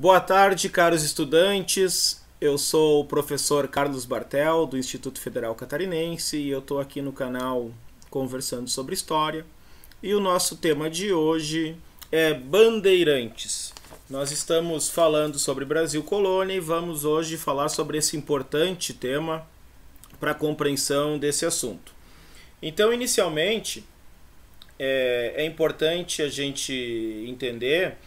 Boa tarde, caros estudantes. Eu sou o professor Carlos Bartel, do Instituto Federal Catarinense, e eu estou aqui no canal conversando sobre história. E o nosso tema de hoje é Bandeirantes. Nós estamos falando sobre Brasil Colônia e vamos hoje falar sobre esse importante tema para a compreensão desse assunto. Então, inicialmente, é importante a gente entender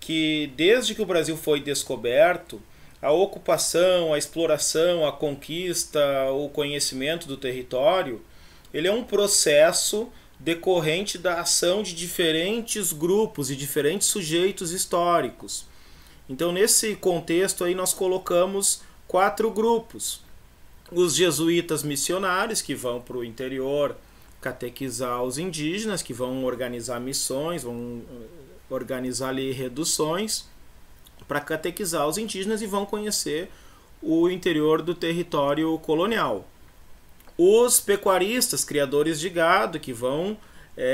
que desde que o Brasil foi descoberto, a ocupação, a exploração, a conquista, o conhecimento do território, ele é um processo decorrente da ação de diferentes grupos e diferentes sujeitos históricos. Então, nesse contexto aí nós colocamos 4 grupos. Os jesuítas missionários, que vão para o interior catequizar os indígenas, que vão organizar missões, vão organizar ali reduções para catequizar os indígenas e vão conhecer o interior do território colonial. Os pecuaristas, criadores de gado, que vão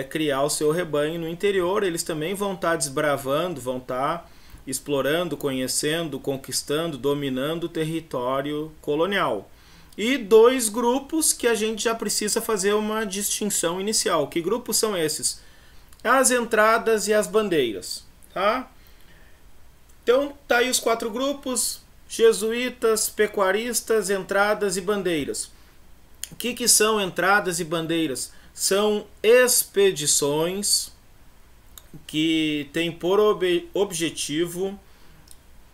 criar o seu rebanho no interior, eles também vão estar desbravando, vão estar explorando, conhecendo, conquistando, dominando o território colonial. E 2 grupos que a gente já precisa fazer uma distinção inicial. Que grupos são esses? As entradas e as bandeiras. Tá? Então, tá aí os 4 grupos: jesuítas, pecuaristas, entradas e bandeiras. O que são entradas e bandeiras? São expedições que têm por objetivo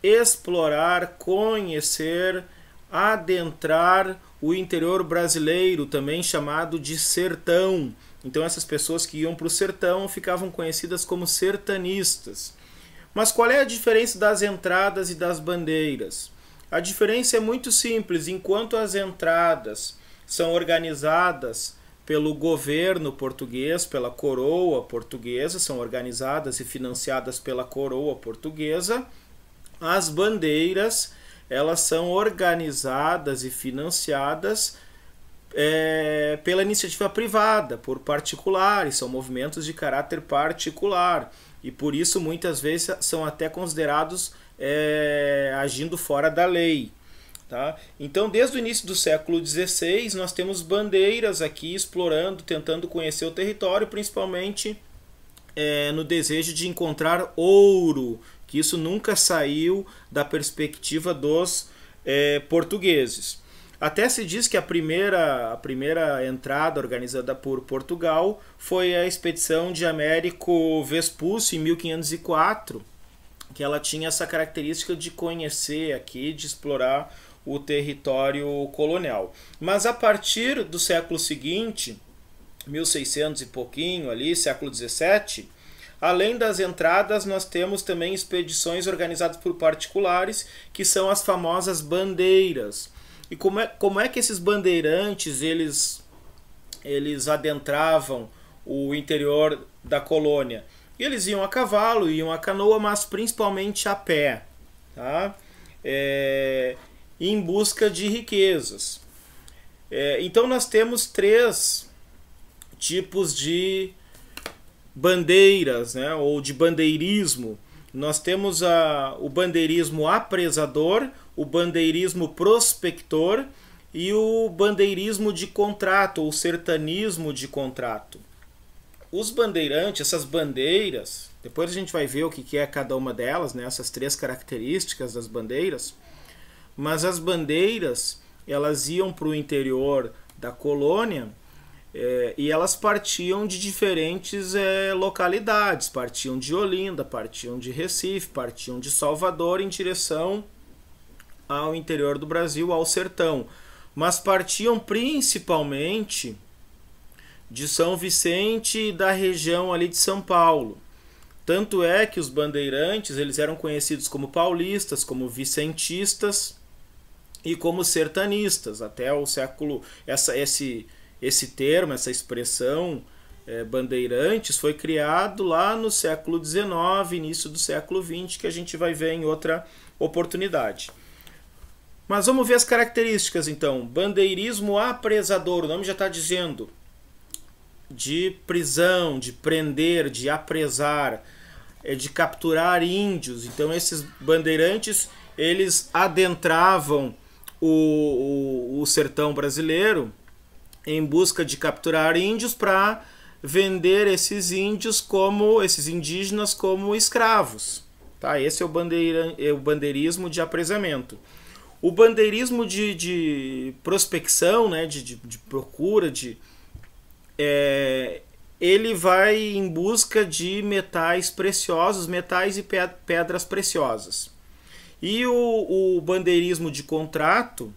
explorar, conhecer, adentrar o interior brasileiro, também chamado de sertão. Então essas pessoas que iam para o sertão ficavam conhecidas como sertanistas. Mas qual é a diferença das entradas e das bandeiras? A diferença é muito simples. Enquanto as entradas são organizadas pelo governo português, pela coroa portuguesa, são organizadas e financiadas pela coroa portuguesa, as bandeiras elas são organizadas e financiadas pela iniciativa privada, por particulares, são movimentos de caráter particular e por isso muitas vezes são até considerados agindo fora da lei. Tá? Então, desde o início do século XVI, nós temos bandeiras aqui explorando, tentando conhecer o território, principalmente no desejo de encontrar ouro, que isso nunca saiu da perspectiva dos portugueses. Até se diz que a primeira entrada organizada por Portugal foi a expedição de Américo Vespúcio em 1504, que ela tinha essa característica de conhecer aqui, de explorar o território colonial. Mas a partir do século seguinte, 1600 e pouquinho ali, século XVII, além das entradas, nós temos também expedições organizadas por particulares, que são as famosas bandeiras. E como é que esses bandeirantes eles adentravam o interior da colônia? Eles iam a cavalo, iam a canoa, mas principalmente a pé, tá? Em busca de riquezas. Então nós temos 3 tipos de bandeiras, né, ou de bandeirismo. Nós temos o bandeirismo apresador, o bandeirismo prospector e o bandeirismo de contrato, ou sertanismo de contrato. Os bandeirantes, essas bandeiras, depois a gente vai ver o que é cada uma delas, né, essas 3 características das bandeiras, mas as bandeiras elas iam para o interior da colônia e elas partiam de diferentes localidades, partiam de Olinda, partiam de Recife, partiam de Salvador em direção ao interior do Brasil, ao sertão, mas partiam principalmente de São Vicente e da região ali de São Paulo. Tanto é que os bandeirantes eles eram conhecidos como paulistas, como vicentistas e como sertanistas. Até o século... Esse termo, essa expressão bandeirantes foi criado lá no século XIX, início do século XX, que a gente vai ver em outra oportunidade. Mas vamos ver as características então. Bandeirismo apresador, o nome já está dizendo, de prisão, de prender, de apresar. de capturar índios. Então esses bandeirantes eles adentravam o sertão brasileiro em busca de capturar índios para vender esses índios esses indígenas como escravos. Tá? Esse é o bandeirismo de apresamento. O bandeirismo de prospecção, né, de procura, ele vai em busca de metais preciosos, metais e pedras preciosas. E o bandeirismo de contrato,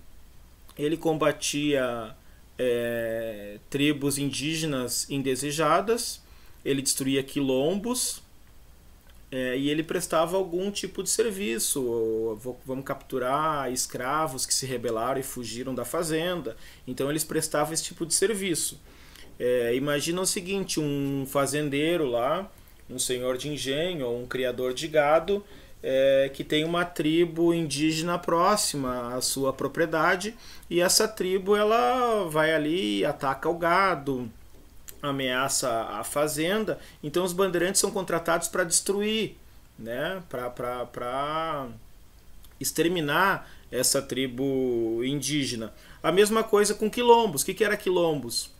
ele combatia tribos indígenas indesejadas, ele destruía quilombos, e ele prestava algum tipo de serviço. Vamos capturar escravos que se rebelaram e fugiram da fazenda. Então eles prestavam esse tipo de serviço. Imagina o seguinte, um fazendeiro lá, um senhor de engenho ou um criador de gado, que tem uma tribo indígena próxima à sua propriedade, e essa tribo ela vai ali, ataca o gado, ameaça a fazenda. Então os bandeirantes são contratados para destruir, né, para exterminar essa tribo indígena. A mesma coisa com quilombos. O que era quilombos?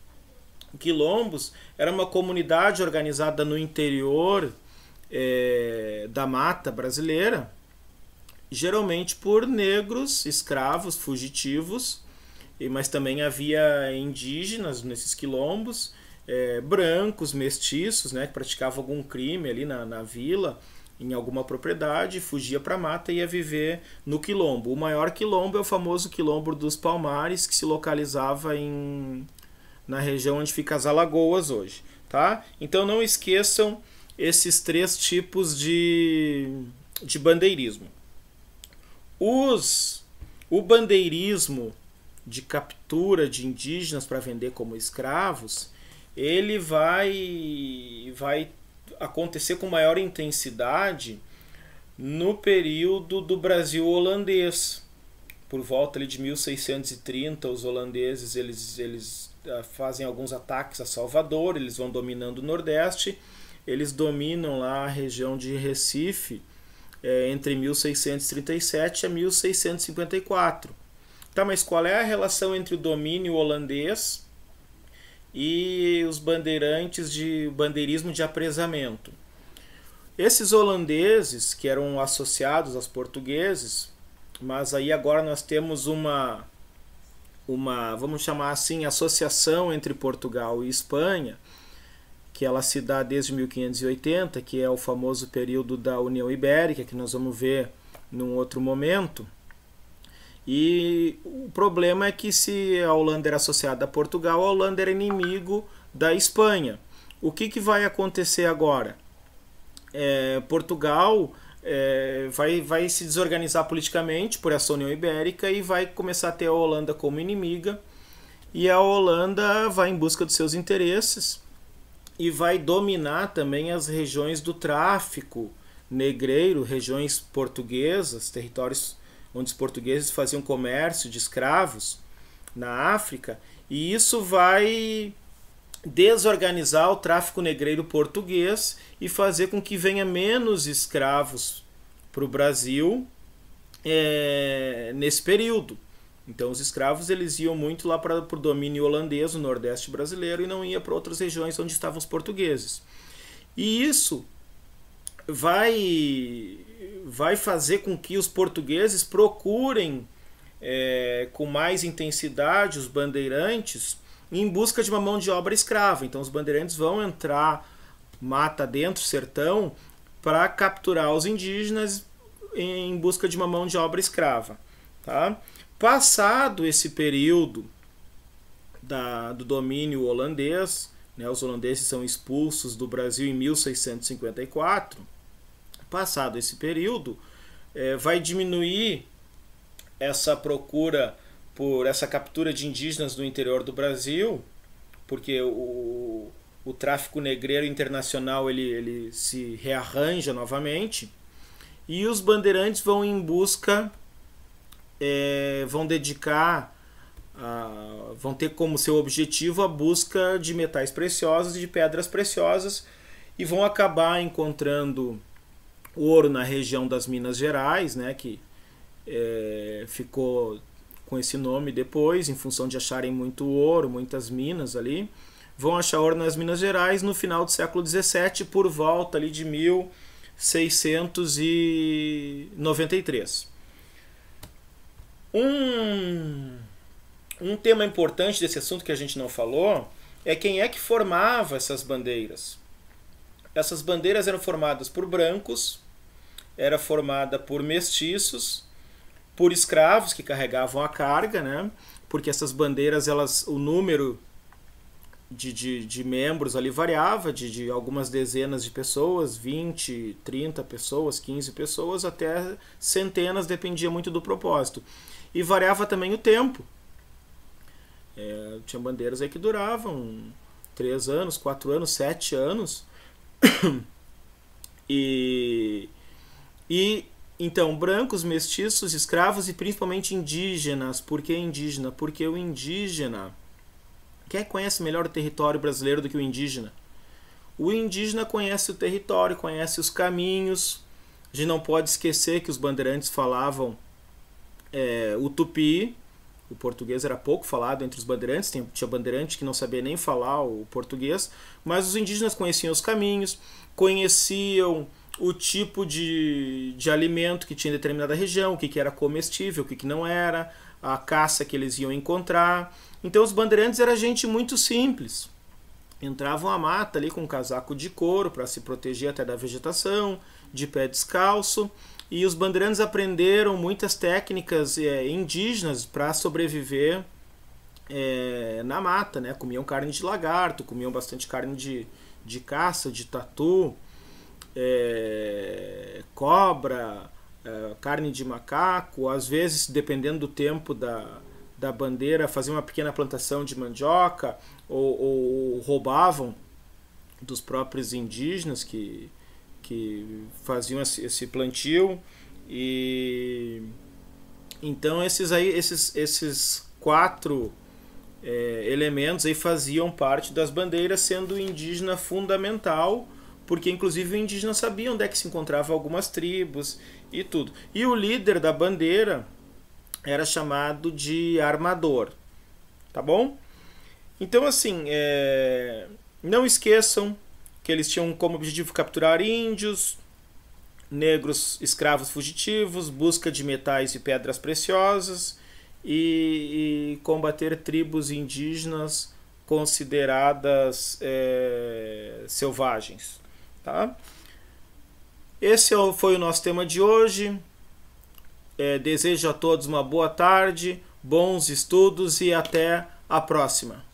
Quilombos era uma comunidade organizada no interior da mata brasileira, geralmente por negros, escravos, fugitivos, mas também havia indígenas nesses quilombos, brancos, mestiços, né, que praticavam algum crime ali na vila, em alguma propriedade, fugia para a mata e ia viver no quilombo. O maior quilombo é o famoso quilombo dos Palmares, que se localizava na região onde ficam as Alagoas hoje. Tá? Então não esqueçam esses 3 tipos de bandeirismo. O bandeirismo de captura de indígenas para vender como escravos, ele vai acontecer com maior intensidade no período do Brasil holandês. Por volta ali de 1630, os holandeses eles fazem alguns ataques a Salvador, eles vão dominando o Nordeste, eles dominam lá a região de Recife entre 1637 a 1654. Tá, mas qual é a relação entre o domínio holandês e os bandeirantes de bandeirismo de apresamento? Esses holandeses, que eram associados aos portugueses, mas aí agora nós temos uma vamos chamar assim, associação entre Portugal e Espanha, que ela se dá desde 1580, que é o famoso período da União Ibérica, que nós vamos ver num outro momento. E o problema é que se a Holanda era associada a Portugal, a Holanda era inimigo da Espanha. O que vai acontecer agora? Portugal vai se desorganizar politicamente por essa União Ibérica e vai começar a ter a Holanda como inimiga, e a Holanda vai em busca dos seus interesses e vai dominar também as regiões do tráfico negreiro, regiões portuguesas, territórios onde os portugueses faziam comércio de escravos na África, e isso vai desorganizar o tráfico negreiro português e fazer com que venha menos escravos para o Brasil nesse período. Então os escravos eles iam muito lá para o domínio holandês, no Nordeste brasileiro, e não ia para outras regiões onde estavam os portugueses. E isso vai fazer com que os portugueses procurem com mais intensidade os bandeirantes em busca de uma mão de obra escrava. Então os bandeirantes vão entrar mata dentro, sertão, para capturar os indígenas em busca de uma mão de obra escrava. Tá? Passado esse período do domínio holandês, né, os holandeses são expulsos do Brasil em 1654, passado esse período, vai diminuir essa procura por essa captura de indígenas do interior do Brasil, porque o tráfico negreiro internacional ele se rearranja novamente, e os bandeirantes vão em busca, vão ter como seu objetivo a busca de metais preciosos e de pedras preciosas, e vão acabar encontrando ouro na região das Minas Gerais, né, que ficou com esse nome depois, em função de acharem muito ouro, muitas minas ali. Vão achar ouro nas Minas Gerais no final do século XVII, por volta ali de 1693. Um tema importante desse assunto que a gente não falou é quem é que formava essas bandeiras. Essas bandeiras eram formadas por brancos, era formada por mestiços, por escravos que carregavam a carga, né? Porque essas bandeiras, o número de membros ali variava, de algumas dezenas de pessoas, 20, 30 pessoas, 15 pessoas, até centenas, dependia muito do propósito. E variava também o tempo. Tinha bandeiras aí que duravam 3 anos, 4 anos, 7 anos. E então, brancos, mestiços, escravos e principalmente indígenas. Por que indígena? Porque o indígena... Quem conhece melhor o território brasileiro do que o indígena? O indígena conhece o território, conhece os caminhos. A gente não pode esquecer que os bandeirantes falavam o tupi. O português era pouco falado entre os bandeirantes. Tinha bandeirante que não sabia nem falar o português. Mas os indígenas conheciam os caminhos, conheciam o tipo de alimento que tinha em determinada região, o que era comestível, o que não era, a caça que eles iam encontrar. Então os bandeirantes eram gente muito simples. Entravam à mata ali com um casaco de couro para se proteger até da vegetação, de pé descalço. E os bandeirantes aprenderam muitas técnicas indígenas para sobreviver na mata, né? Comiam carne de lagarto, comiam bastante carne de caça, de tatu, cobra, carne de macaco. Às vezes, dependendo do tempo da bandeira, faziam uma pequena plantação de mandioca ou roubavam dos próprios indígenas que faziam esse plantio. E então esses 4 elementos aí faziam parte das bandeiras, sendo o indígena fundamental, porque inclusive o indígena sabia onde é que se encontravam algumas tribos e tudo. E o líder da bandeira era chamado de armador, tá bom? Então assim, não esqueçam que eles tinham como objetivo capturar índios, negros, escravos fugitivos, busca de metais e pedras preciosas e combater tribos indígenas consideradas selvagens. Tá? Esse foi o nosso tema de hoje. Desejo a todos uma boa tarde, bons estudos e até a próxima.